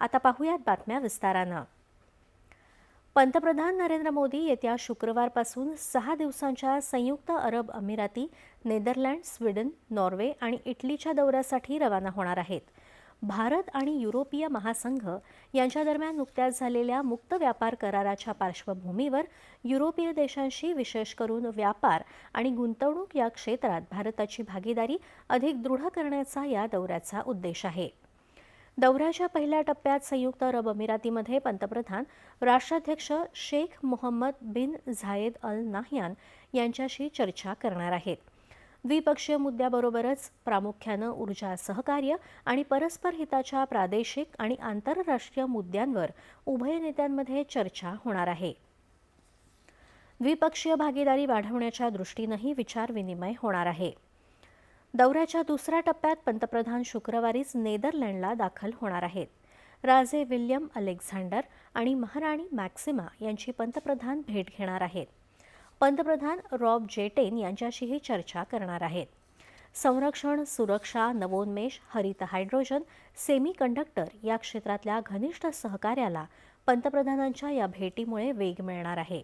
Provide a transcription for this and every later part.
आता पाहूयात बातम्या विस्तारानं। पंतप्रधान नरेंद्र मोदी येत्या शुक्रवारपासून 6 दिवसांच्या संयुक्त अरब अमिराती, नेदरलँड, स्वीडन, नॉर्वे आणि इटलीच्या दौऱ्यासाठी रवाना होणार आहेत। भारत आणि युरोपीय महासंघ यांच्या दरम्यान नुकत्याच झालेल्या मुक्त व्यापार कराराच्या पार्श्वभूमीवर युरोपीय देशांशी विशेष करून व्यापार आणि गुंतवणूक या क्षेत्रात भारताची भागीदारी अधिक दृढ करण्याचा या दौऱ्याचा उद्देश आहे। दौऱ्याच्या पहिल्या टप्प्यात संयुक्त अरब अमिरातीमध्ये पंतप्रधान राष्ट्राध्यक्ष शेख मोहम्मद बिन झायेद अल नाह्यान यांच्याशी चर्चा करणार आहेत। द्विपक्षीय मुद्द्याबरोबरच प्रामुख्यानं ऊर्जा सहकार्य आणि परस्पर हिताच्या प्रादेशिक आणि आंतरराष्ट्रीय मुद्द्यांवर उभय नेत्यांमध्ये चर्चा होणार आहे। द्विपक्षीय भागीदारी वाढवण्याच्या दृष्टीनंही विचारविनिमय होणार आहे। दौऱ्याच्या दुसऱ्या टप्प्यात पंतप्रधान शुक्रवारीच नेदरलँडला दाखल होणार आहेत। राजे विल्यम अलेक्झांडर आणि महाराणी मॅक्सिमा यांची पंतप्रधान भेट घेणार आहेत। पंतप्रधान रॉब जेटेन यांच्याशीही चर्चा करणार आहेत। संरक्षण, सुरक्षा, नवोन्मेष, हरित हायड्रोजन, सेमीकंडक्टर या क्षेत्रातल्या घनिष्ठ सहकार्याला पंतप्रधानांच्या या भेटीमुळे वेग मिळणार आहे।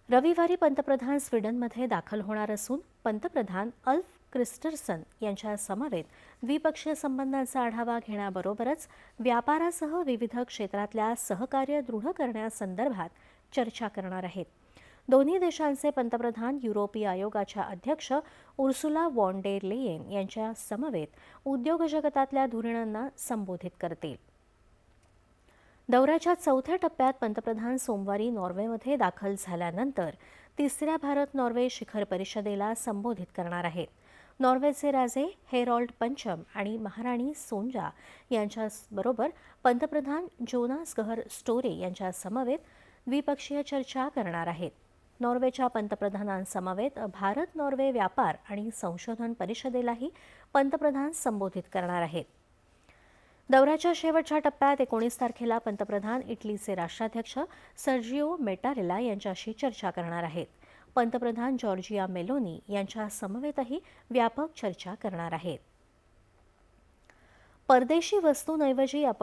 रविवारी पंतप्रधान स्वीडनमध्ये दाखल होणार असून पंतप्रधान अल्फ क्रिस्टर्सन यांच्या समवेत द्विपक्षीय संबंधांचा आढावा घेण्याबरोबरच व्यापारासह विविध क्षेत्रातल्या सहकार्य दृढ करण्यासंदर्भात चर्चा करणार आहेत। दोन्ही देशांचे पंतप्रधान युरोपीय आयोगाच्या अध्यक्ष उर्सुला वॉन डेर लेयेन यांच्या समवेत उद्योग जगतातल्या धोरणांना संबोधित करतील। दौऱ्याच्या चौथ्या टप्प्यात पंतप्रधान सोमवारी नॉर्वेमध्ये दाखल झाल्यानंतर तिसऱ्या भारत नॉर्वे शिखर परिषदेला संबोधित करणार आहेत। नॉर्वेचे राजे हेरॉल्ड पंचम आणि महाराणी सोंजा यांच्याबरोबर पंतप्रधान जोनास गहर स्टोरे यांच्या समवेत द्विपक्षीय चर्चा करणार आहेत। नॉर्वेच्या पंतप्रधानांसमवेत भारत नॉर्वे व्यापार आणि संशोधन परिषदेलाही पंतप्रधान संबोधित करणार आहेत। दौऱ्याच्या शेवटच्या टप्प्यात 19 तारखेला पंतप्रधान इटलीचे राष्ट्राध्यक्ष सर्जिओ मेटारेला यांच्याशी चर्चा करणार आहेत। पंतप्रधान जॉर्जिया मेलोनी यांच्या समवेतही व्यापक चर्चा करणार आहेत। परदेशी वस्तूंऐवजी आपण